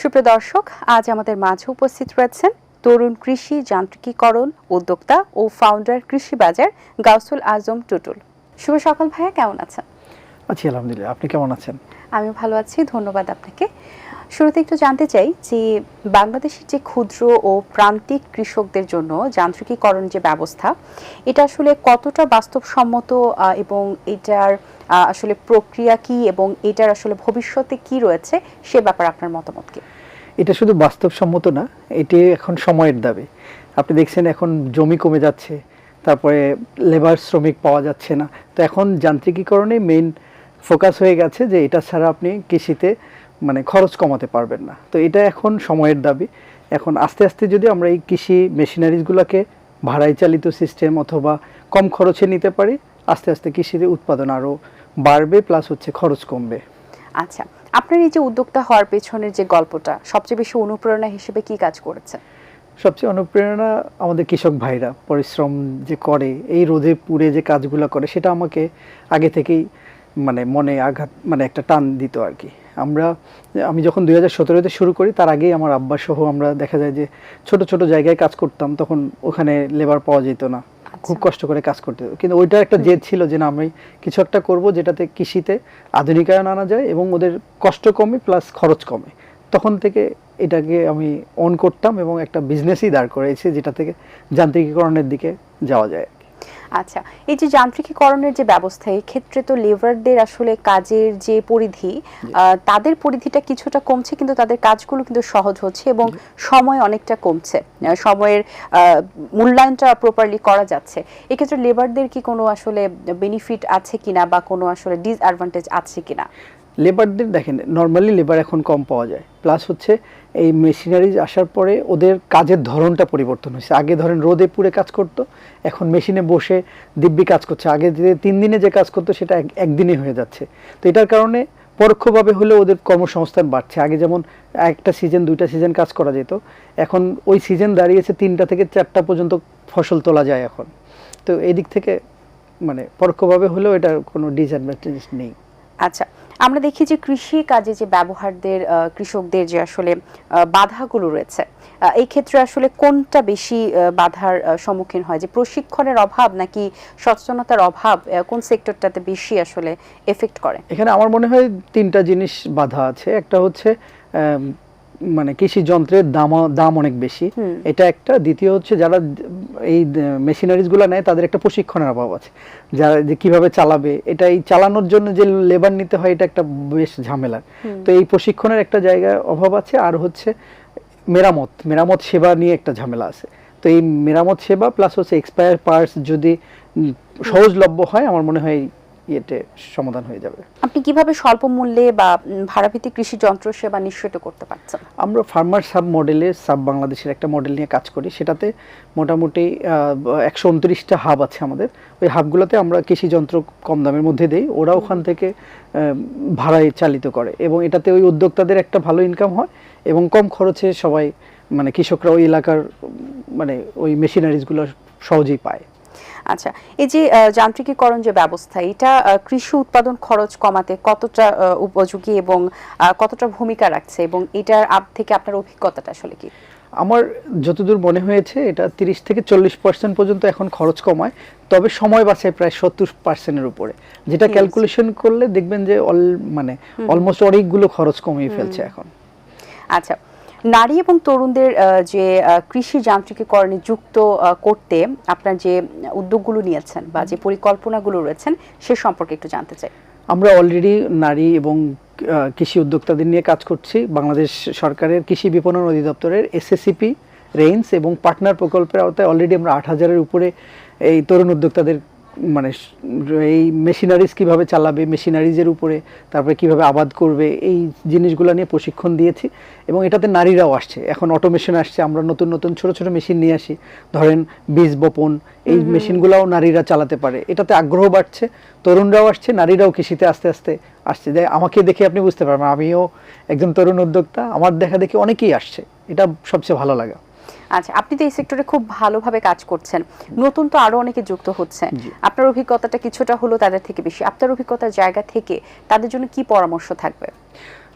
সুপ্রিয় দর্শক, আজ আমাদের মাঝে উপস্থিত রয়েছেন তরুণ কৃষি যান্ত্রিকীকরণ উদ্যোক্তা ও ফাউন্ডার কৃষি বাজার গাউসুল আজম টুটুল। শুভ সকাল ভাইয়া, কেমন আছেন? আছি আলহামদুলিল্লাহ, আপনি কেমন আছেন? আমি ভালো আছি, ধন্যবাদ আপনাকে। শুরুতে একটু জানতে চাই যে বাংলাদেশের যে ক্ষুদ্র ও প্রান্তিক কৃষকদের জন্য যান্ত্রিকীকরণ যে ব্যবস্থা, এটা আসলে কতটা বাস্তবসম্মত এবং এটার আসলে প্রক্রিয়া কি এবং এটার আসলে ভবিষ্যতে কি রয়েছে সে ব্যাপারে আপনার মতামত কি? এটা শুধু বাস্তবসম্মত না, এটি এখন সময়ের দাবি। আপনি দেখছেন এখন জমি কমে যাচ্ছে, তারপরে লেবার শ্রমিক পাওয়া যাচ্ছে না। তো এখন যান্ত্রিকীকরণে মেইন ফোকাস হয়ে গেছে যে এটা ছাড়া আপনি কৃষিতে খরচ কমাতে পারবেন না। তো এটা এখন সময়ের দাবি। এখন আস্তে আস্তে যদি আমরা এই কৃষি মেশিনারিজগুলোকে ভাড়ায় চালিত সিস্টেম অথবা কম খরচে নিতে পারি, আস্তে আস্তে কৃষির উৎপাদন আরও বাড়বে, প্লাস হচ্ছে খরচ কমবে। আচ্ছা, আপনার এই যে উদ্যোক্তা হওয়ার পেছনের যে গল্পটা, সবচেয়ে বেশি অনুপ্রেরণা হিসেবে কি কাজ করেছে? সবচেয়ে অনুপ্রেরণা আমাদের কৃষক ভাইরা পরিশ্রম যে করে, এই রোদে পুড়ে যে কাজগুলো করে, সেটা আমাকে আগে থেকেই মনে আঘাত একটা টান দিত আর কি। আমি যখন 2017-তে শুরু করি, তার আগেই আমার আব্বা সহ আমরা দেখা যায় যে ছোট ছোট জায়গায় কাজ করতাম, তখন ওখানে লেবার পাওয়া যেত না, খুব কষ্ট করে কাজ করতে হতো। কিন্তু ওইটার একটা জেদ ছিল যে না, আমি কিছু একটা করবো যেটাতে কৃষিতে আধুনিকায়ন আনা যায় এবং ওদের কষ্ট কমে প্লাস খরচ কমে। তখন থেকে এটাকে আমি অন করতাম এবং একটা বিজনেসই দাঁড় করেছি, যেটা থেকে যান্ত্রিকীকরণের দিকে যাওয়া যায়। আচ্ছা, এই যে যান্ত্রিকীকরণের যে ব্যবস্থা, এই ক্ষেত্রে তো লেবারদের আসলে কাজের যে পরিধি, তাদের পরিধিটা কিছুটা কমছে, কিন্তু তাদের কাজগুলো কিন্তু সহজ হচ্ছে এবং সময় অনেকটা কমছে, সময়ের মূল্যায়নটা প্রপারলি করা যাচ্ছে। এক্ষেত্রে লেবারদের কি কোনো আসলে বেনিফিট আছে কিনা বা কোনো আসলে ডিসঅ্যাডভান্টেজ আছে কিনা? লেবারদের দেখেন, নর্মালি লেবার এখন কম পাওয়া যায়, প্লাস হচ্ছে এই মেশিনারিজ আসার পরে ওদের কাজের ধরনটা পরিবর্তন হয়েছে। আগে ধরেন রোদে পুড়ে কাজ করতো, এখন মেশিনে বসে দিব্যি কাজ করছে। আগে যে 3 দিনে যে কাজ করতো সেটা একদিনে হয়ে যাচ্ছে। তো এটার কারণে পরোক্ষভাবে হলেও ওদের কর্মসংস্থান বাড়ছে। আগে যেমন একটা সিজন 2টা সিজন কাজ করা যেত, এখন ওই সিজন দাঁড়িয়েছে 3টা থেকে 4টা পর্যন্ত ফসল তোলা যায় এখন। তো এই দিক থেকে পরোক্ষভাবে হলেও এটার কোনো ডিসঅ্যাডভান্টেজ নেই। আচ্ছা, আমরা দেখি যে কৃষি কাজে যে কৃষকদের যে আসলে বাধাগুলো রয়েছে, এই ক্ষেত্রে আসলে কোনটা বেশি বাধার সম্মুখীন হয়? যে প্রশিক্ষণের অভাব নাকি সচেতনতার অভাব, কোন সেক্টরটাতে বেশি আসলে এফেক্ট করে? এখানে আমার মনে হয় 3টা জিনিস বাধা আছে। একটা হচ্ছে কৃষি যন্ত্রের দাম অনেক বেশি, এটা একটা। দ্বিতীয় হচ্ছে যারা এই মেশিনারিজগুলো নেয় তাদের একটা প্রশিক্ষণের অভাব আছে, যারা যে কিভাবে চালাবে, এটা এই চালানোর জন্য যে লেবার নিতে হয়, এটা একটা বেশ ঝামেলার। তো এই প্রশিক্ষণের একটা জায়গায় অভাব আছে। আর হচ্ছে মেরামত সেবা নিয়ে একটা ঝামেলা আছে। তো এই মেরামত সেবা প্লাস হচ্ছে এক্সপায়ার পার্টস যদি সহজলভ্য হয়, আমার মনে হয় এতে সমাধান হয়ে যাবে। আপনি কিভাবে স্বল্প মূল্যে বা ভাড়াভিত্তিক কৃষি যন্ত্র সেবা নিশ্চিত করতে পারছেন? আমরা ফার্মার সাব মডেলে বাংলাদেশের একটা মডেল নিয়ে কাজ করি। সেটাতে মোটামুটি 129টা হাব আছে আমাদের। ওই হাবগুলোতে আমরা কৃষি যন্ত্র কম দামের মধ্যে দেই, ওরা ওখান থেকে ভাড়ায় চালিত করে এবং এটাতে ওই উদ্যোক্তাদের একটা ভালো ইনকাম হয় এবং কম খরচে সবাই কৃষকরা ওই এলাকার ওই মেশিনারিজগুলো সহজেই পায়। আচ্ছা, এই যে যান্ত্রিকীকরণ যে ব্যবস্থা, এটা কৃষি উৎপাদন খরচ কমাতে কতটা উপযোগী এবং কতটা ভূমিকা রাখছে, এবং এটার থেকে আপনার অভিজ্ঞতাটা আসলে কি? আমার যতদূর মনে হয়েছে, এটা 30 থেকে 40% পর্যন্ত এখন খরচ কমায়, তবে সময় বাঁচায় প্রায় 70%-এর উপরে। যেটা ক্যালকুলেশন করলে দেখবেন যে অলমোস্ট অনেকগুলো খরচ কমিয়ে ফেলছে এখন। আচ্ছা, নারী এবং তরুণদের যে কৃষি যান্ত্রিকীকরণে যুক্ত করতে আপনার যে উদ্যোগগুলো নিয়েছেন বা যে পরিকল্পনাগুলো রয়েছেন, সে সম্পর্কে একটু জানতে চাই। আমরা অলরেডি নারী এবং কৃষি উদ্যোক্তাদের নিয়ে কাজ করছি। বাংলাদেশ সরকারের কৃষি বিপণন অধিদপ্তরের SSCP রেঞ্জ এবং পার্টনার প্রকল্পের আওতায় অলরেডি আমরা 8000-এর উপরে এই তরুণ উদ্যোক্তাদের এই মেশিনারিজ কিভাবে চালাবে, মেশিনারিজের উপরে তারপরে কিভাবে আবাদ করবে, এই জিনিসগুলো নিয়ে প্রশিক্ষণ দিয়েছি এবং এটাতে নারীরাও আসছে। এখন অটোমেশন আসছে, আমরা নতুন নতুন ছোট ছোট মেশিন নিয়ে আসি, ধরেন বীজ বপন, এই মেশিনগুলোও নারীরা চালাতে পারে। এটাতে আগ্রহ বাড়ছে, তরুণরাও আসছে, নারীরাও কৃষিতে আস্তে আস্তে আসছে। আমাকে দেখে আপনি বুঝতে পারবেন আমিও একজন তরুণ উদ্যোক্তা, আমার দেখা দেখি অনেকেই আসছে, এটা সবচেয়ে ভালো লাগা। আচ্ছা, আপনি তো এই সেক্টরে খুব ভালোভাবে কাজ করছেন, নতুন তো আরো অনেকে যুক্ত হচ্ছে, আপনার অভিজ্ঞতাটা কিছুটা হলো তাদের থেকে বেশি। আপনার অভিজ্ঞতার জায়গা থেকে তাদের জন্য কি পরামর্শ থাকবে?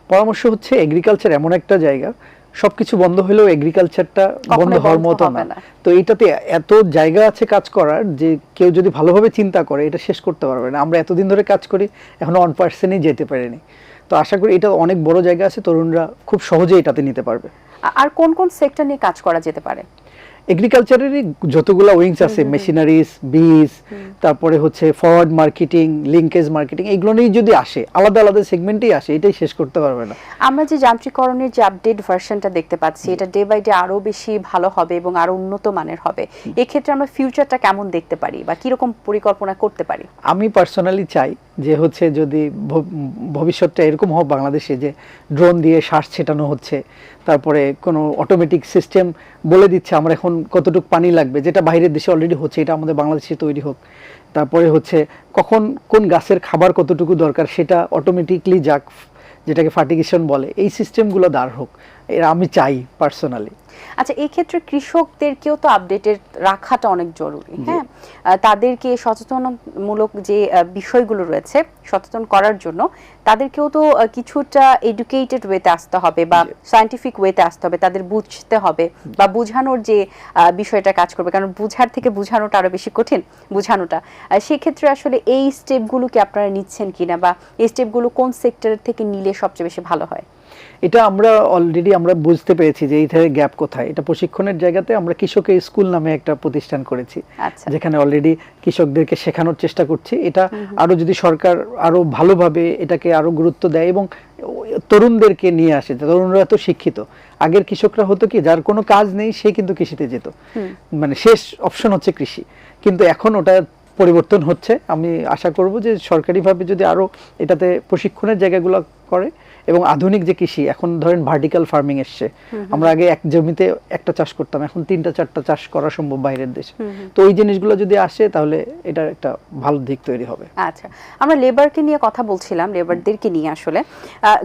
পরামর্শ হচ্ছে এগ্রিকালচার এমন একটা জায়গা, সবকিছু বন্ধ হলেও এগ্রিকালচারটা বন্ধ হওয়ার মতো না। তো এটাতে এত জায়গা আছে কাজ করার, যে কেউ যদি ভালোভাবে চিন্তা করে এটা শেষ করতে পারবে না। আমরা এতদিন ধরে কাজ করি, এখনো 1%ই যেতে পারিনি। তো আশা করি এটা অনেক বড় জায়গা আছে, তরুণরা খুব সহজে এটাতে নিতে পারবে। আর কোন কোন সেক্টর নিয়ে কাজ করা যেতে পারে? এগ্রিকালচারেরই যতগুলো উইংস আছে, মেশিনারিজ, বীজ, তারপরে হচ্ছে ফরওয়ার্ড মার্কেটিং, লিঙ্কেজ মার্কেটিং, এগুলো নিয়ে যদি আসে, আলাদা আলাদা সেগমেন্টেই আসে, এটাই শেষ করতে পারবে না। আমরা যে যান্ত্রিকরণের যে আপডেট ভার্সনটা দেখতে পাচ্ছি, এটা ডে বাই ডে আরো বেশি ভালো হবে এবং আরো উন্নত মানের হবে। এক্ষেত্রে আমরা ফিউচারটা কেমন দেখতে পারি বা কিরকম পরিকল্পনা করতে পারি? আমি পার্সোনালি চাই যে হচ্ছে যদি ভবিষ্যৎটা এরকম হোক বাংলাদেশে, যে ড্রোন দিয়ে শ্বাস ছেটানো হচ্ছে, তারপরে কোনো অটোমেটিক সিস্টেম বলে দিচ্ছে আমরা এখন কতটুকু পানি লাগবে, যেটা বাইরের দেশে অলরেডি হচ্ছে, এটা আমাদের বাংলাদেশে তৈরি হোক। তারপরে হচ্ছে কখন কোন গাছের খাবার কতটুকু দরকার সেটা অটোমেটিকলি যাক, যেটাকে ফার্টিগেশন বলে, এই সিস্টেমগুলো দাঁড় হোক, এরা আমি চাই পার্সোনালি। আচ্ছা, এই ক্ষেত্রে কৃষকদেরকেও তো আপডেটেড রাখাটা অনেক জরুরি। হ্যাঁ, তাদেরকে সচেতনমূলক যে বিষয়গুলো রয়েছে সচেতন করার জন্য তাদেরকেও তো কিছুটা এডুকেটেড ওয়েতে আসতে হবে বা সায়েন্টিফিক ওয়েতে আসতে হবে, তাদের বুঝতে হবে বা বোঝানোর যে বিষয়টা কাজ করবে, কারণ বুঝার থেকে বোঝানোটা আরো বেশি কঠিন, বোঝানোটা। সেক্ষেত্রে আসলে এই স্টেপগুলো কি আপনারা নিচ্ছেন কিনা, বা এই স্টেপগুলো কোন সেক্টরের থেকে নিলে সবচেয়ে বেশি ভালো হয়? এটা আমরা অলরেডি আমরা বুঝতে পেরেছি যে এই ধরনের গ্যাপ কোথায়। এটা প্রশিক্ষণের জায়গাতে আমরা কৃষকের স্কুল নামে একটা প্রতিষ্ঠান করেছি, যেখানে অলরেডি কৃষকদেরকে শেখানোর চেষ্টা করছি। এটা আরো যদি সরকার আরো ভালোভাবে এটাকে আরো গুরুত্ব দেয় এবং তরুণদেরকে নিয়ে আসে, তরুণরা তো শিক্ষিত। আগের কৃষকরা হতো কি, যার কোনো কাজ নেই সে কিন্তু কৃষিতে যেত, মানে শেষ অপশন হচ্ছে কৃষি। কিন্তু এখন ওটা পরিবর্তন হচ্ছে। আমি আশা করব যে সরকারিভাবে যদি আরো এটাতে প্রশিক্ষণের জায়গাগুলো করে, এবং আধুনিক যে কৃষি, এখন ধরেন ভার্টিক্যাল ফার্মিং এসছে, আমরা আগে এক জমিতে একটা চাষ করতাম, এখন 3টা 4টা চাষ করা সম্ভব বাইরের দেশে। তো ওই জিনিসগুলো যদি আসে তাহলে এটা একটা ভালো দিক তৈরি হবে। আচ্ছা, আমরা লেবারকে নিয়ে কথা বলছিলাম, লেবারদেরকে নিয়ে। আসলে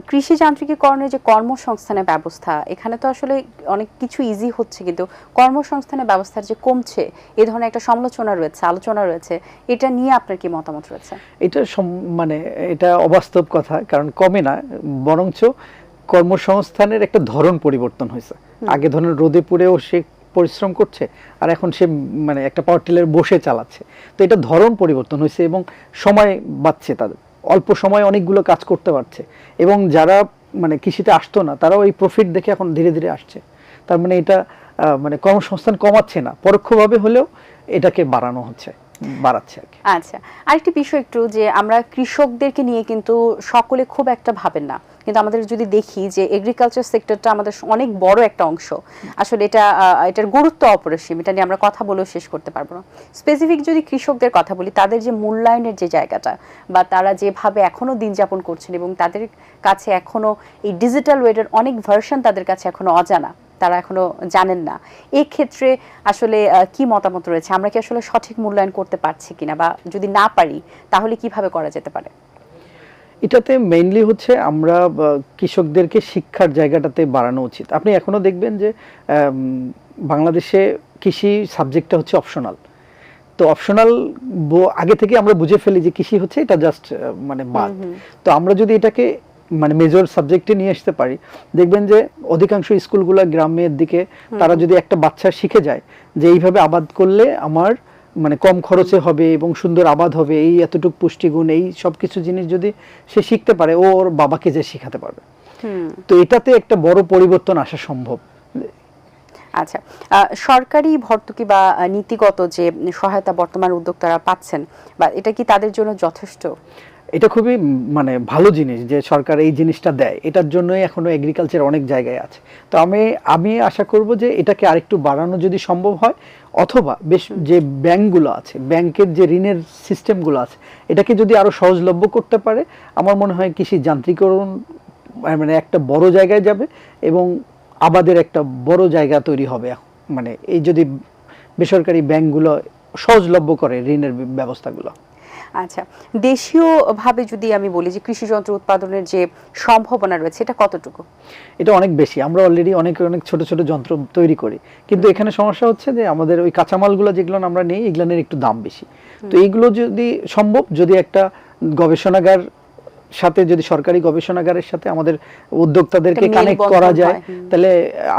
কৃষি যান্ত্রিকীকরণের যে কর্মসংস্থানের ব্যবস্থা, এখানে তো আসলে অনেক কিছু ইজি হচ্ছে, কিন্তু কর্মসংস্থানের ব্যবস্থার যে কমছে, এই ধরনের একটা সমালোচনা রয়েছে, আলোচনা রয়েছে। এটা নিয়ে আপনার কি মতামত রয়েছে? এটা মানে এটা অবাস্তব কথা, কারণ কমে না, বরঞ্চ কর্মসংস্থানের একটা ধরন পরিবর্তন হয়েছে। আগে ধরেন রোদে পুড়েও সে পরিশ্রম করছে, আর এখন সে মানে একটা পাওয়ার টিলার বসে চালাচ্ছে। তো এটা ধরন পরিবর্তন হয়েছে এবং সময় বাঁচছে, তাদের অল্প সময়ে অনেকগুলো কাজ করতে পারছে। এবং যারা মানে কৃষিতে আসতো না, তারাও এই প্রফিট দেখে এখন ধীরে ধীরে আসছে। তার মানে এটা মানে কর্মসংস্থান কমাচ্ছে না, পরোক্ষভাবে হলেও এটাকে বাড়ানো হচ্ছে, বাড়াচ্ছে আর কি। আচ্ছা, আরেকটি বিষয় একটু, যে আমরা কৃষকদেরকে নিয়ে কিন্তু সকলে খুব একটা ভাবেন না, কিন্তু আমাদের যদি দেখি যে এগ্রিকালচার সেক্টরটা আমাদের অনেক বড় একটা অংশ। আসলে এটার গুরুত্ব অপরিসীম, এটা নিয়ে আমরা কথা বলেও শেষ করতে পারবো না। স্পেসিফিক যদি কৃষকদের কথা বলি, তাদের যে মূল্যায়নের যে জায়গাটা, বা তারা যেভাবে এখনো দিন যাপন করছেন, এবং তাদের কাছে এখনো এই ডিজিটাল ওয়েডের অনেক ভার্সন তাদের কাছে এখনো অজানা, তারা এখনো জানেন না। এই ক্ষেত্রে আসলে কি মতামত রয়েছে? আমরা কি আসলে সঠিক মূল্যায়ন করতে পারছি কিনা, বা যদি না পারি তাহলে কিভাবে করা যেতে পারে? এটাতে মেইনলি হচ্ছে আমরা কৃষকদেরকে শিক্ষার জায়গাটাতে বাড়ানো উচিত। আপনি এখনো দেখবেন যে বাংলাদেশে কৃষি সাবজেক্টটা হচ্ছে অপশনাল। তো অপশনাল আগে থেকে আমরা বুঝে ফেলি যে কৃষি হচ্ছে এটা জাস্ট মানে বাদ। তো আমরা যদি এটাকে মানে মেজর সাবজেক্টে নিয়ে আসতে পারি, দেখবেন যে অধিকাংশ স্কুলগুলো গ্রামের দিকে, তারা যদি একটা বাচ্চা শিখে যায় যে এইভাবে আবাদ করলে আমার মানে কম খরচে হবে এবং সুন্দর আবাদ হবে, এই এতটুকু পুষ্টিগুণ, এই সবকিছু জিনিস যদি সে শিখতে পারে, ও ওর বাবাকে যে শিখাতে পারবে। তো এটাতে একটা বড় পরিবর্তন আসা সম্ভব। আচ্ছা, সরকারি ভর্তুকি বা নীতিগত যে সহায়তা বর্তমান উদ্যোক্তারা পাচ্ছেন, বা এটা কি তাদের জন্য যথেষ্ট? এটা খুবই মানে ভালো জিনিস যে সরকার এই জিনিসটা দেয়, এটার জন্যই এখনো এগ্রিকালচার অনেক জায়গায় আছে। তো আমি আশা করব যে এটাকে আরেকটু বাড়ানো যদি সম্ভব হয়, অথবা বেশ যে ব্যাংকগুলো আছে, ব্যাংকের যে ঋণের সিস্টেমগুলো আছে, এটাকে যদি আরো সহজলভ্য করতে পারে, আমার মনে হয় কৃষি যান্ত্রিকরণ মানে একটা বড় জায়গায় যাবে এবং আবাদের একটা বড় জায়গা তৈরি হবে। মানে এই যদি বেসরকারি ব্যাংকগুলো সহজলভ্য করে ঋণের ব্যবস্থাগুলো। আচ্ছা, দেশীয়ভাবে যদি আমি বলি যে কৃষি যন্ত্র উৎপাদনের যে সম্ভাবনা রয়েছে, এটা কতটুকু? এটা অনেক বেশি। আমরা অলরেডি অনেক অনেক ছোট ছোট যন্ত্র তৈরি করি, কিন্তু এখানে সমস্যা হচ্ছে যে আমাদের ওই কাঁচামালগুলো যেগুলো আমরা নেই, এগুলোর একটু দাম বেশি। তো এইগুলো যদি সম্ভব, যদি একটা গবেষণাগার সাথে যদি সরকারি গবেষণাগারের সাথে আমাদের উদ্যোক্তাদেরকে একটা কানেক্ট মেলবন্ধন করা যায়, হয়, তাহলে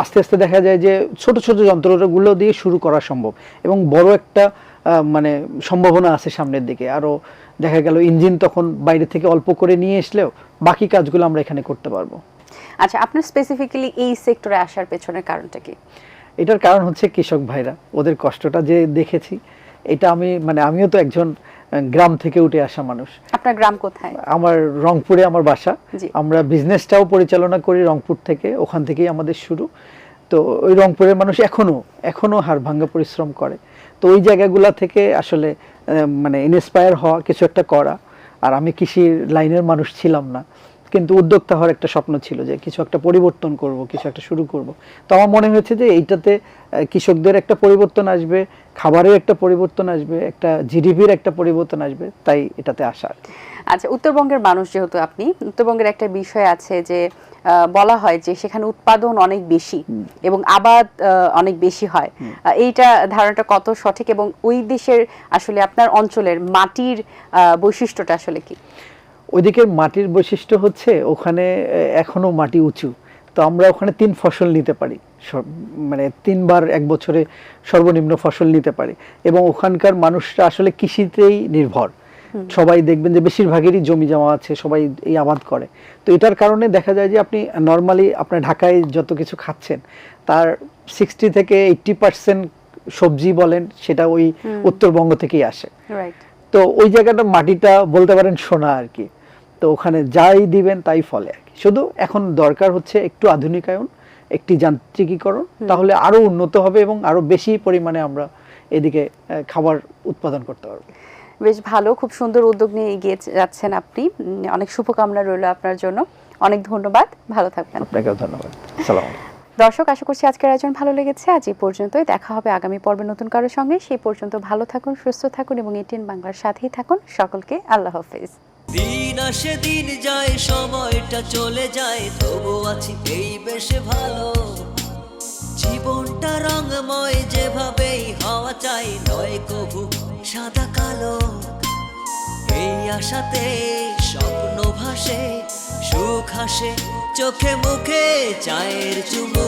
আস্তে আস্তে দেখা যায় যে ছোট ছোট যন্ত্রগুলো দিয়ে শুরু করা সম্ভব এবং বড় একটা মানে সম্ভাবনা আছে সামনের দিকে। আরো দেখা গেল ইঞ্জিন তখন বাইরে থেকে অল্প করে নিয়ে আসলেও বাকি কাজগুলো আমরা এখানে করতে পারবো। আচ্ছা, আপনার স্পেসিফিক্যালি এই সেক্টরে আসার পেছনের কারণটা কি? এটার কারণ হচ্ছে কৃষক ভাইরা, ওদের কষ্টটা যে দেখেছি, এটা আমিও তো একজন গ্রাম থেকে উঠে আসা মানুষ। আপনার গ্রাম কোথায়? আমার রংপুরে আমার বাসা। জি। আমরা বিজনেসটাও পরিচালনা করি রংপুর থেকে, ওখান থেকেই আমাদের শুরু। তো ওই রংপুরের মানুষ এখনো হাড় ভাঙা পরিশ্রম করে। তো ওই জায়গাগুলা থেকে আসলে মানে ইন্সপায়ার হওয়া, কিছু একটা করা। আর আমি কৃষির লাইনের মানুষ ছিলাম না, কিন্তু উদ্যোক্তা হওয়ার একটা স্বপ্ন ছিল যে কিছু একটা পরিবর্তন করব, কিছু একটা শুরু করব। তো আমার মনে হয়েছে যে এইটাতে কৃষকদের একটা পরিবর্তন আসবে, খাবারের একটা পরিবর্তন আসবে, একটা জিডিপির একটা পরিবর্তন আসবে, তাই এটাতে আসা। আচ্ছা, উত্তরবঙ্গের মানুষ যেহেতু আপনি, উত্তরবঙ্গের একটা বিষয় আছে যে বলা হয় যে সেখানে উৎপাদন অনেক বেশি এবং আবাদ অনেক বেশি হয়। এইটা ধারণাটা কত সঠিক, এবং ওই দেশের আসলে আপনার অঞ্চলের মাটির বৈশিষ্ট্যটা আসলে কি? ওইদিকের মাটির বৈশিষ্ট্য হচ্ছে ওখানে এখনো মাটি উঁচু, তো আমরা ওখানে 3 ফসল নিতে পারি, মানে 3 বার এক বছরে সর্বনিম্ন ফসল নিতে পারি। এবং ওখানকার মানুষরা আসলে কৃষিতেই নির্ভর। সবাই দেখবেন যে বেশিরভাগেরই জমি জমা আছে, সবাই এই আবাদ করে। তো এটার কারণে দেখা যায় যে আপনি নর্মালি আপনার ঢাকায় যত কিছু খাচ্ছেন তার 60 থেকে 80% সবজি বলেন সেটা ওই উত্তরবঙ্গ থেকেই আসে। রাইট। তো ওই জায়গাটা মাটিটা বলতে পারেন সোনা আর কি। তো ওখানে যাই দিবেন তাই ফলে আর কি। শুধু এখন দরকার হচ্ছে একটু আধুনিকায়ন, একটি যান্ত্রিকীকরণ, তাহলে আরো উন্নত হবে এবং আরো বেশি পরিমাণে আমরা এদিকে খাবার উৎপাদন করতে পারবো। বেশ ভালো, খুব সুন্দর উদ্যোগ নিয়ে এগিয়ে যাচ্ছেন আপনি। অনেক শুভকামনা রইল আপনার জন্য। অনেক ধন্যবাদ, ভালো থাকবেন। আপনাকেও ধন্যবাদ। আসসালামু আলাইকুম। দর্শক, আশা করছি আজকের আয়োজন ভালো লেগেছে। আজ এই পর্যন্তই, দেখা হবে আগামী পর্বে নতুন কারোর সঙ্গে। সেই পর্যন্ত ভালো থাকুন, সুস্থ থাকুন এবং এটিএন বাংলার সাথেই থাকুন। সকলকে আল্লাহ হাফেজ। দিন আসে দিন যায়, সময়টা চলে যায়, তবু আছি এই বেশ ভালো। জীবনটা রঙময়, যেভাবেই হওয়া চাই, নয় কভু সাদা কালো। এই আশাতে স্বপ্ন ভাসে, সুখ হাসে চোখে মুখে, চায়ের চুমুক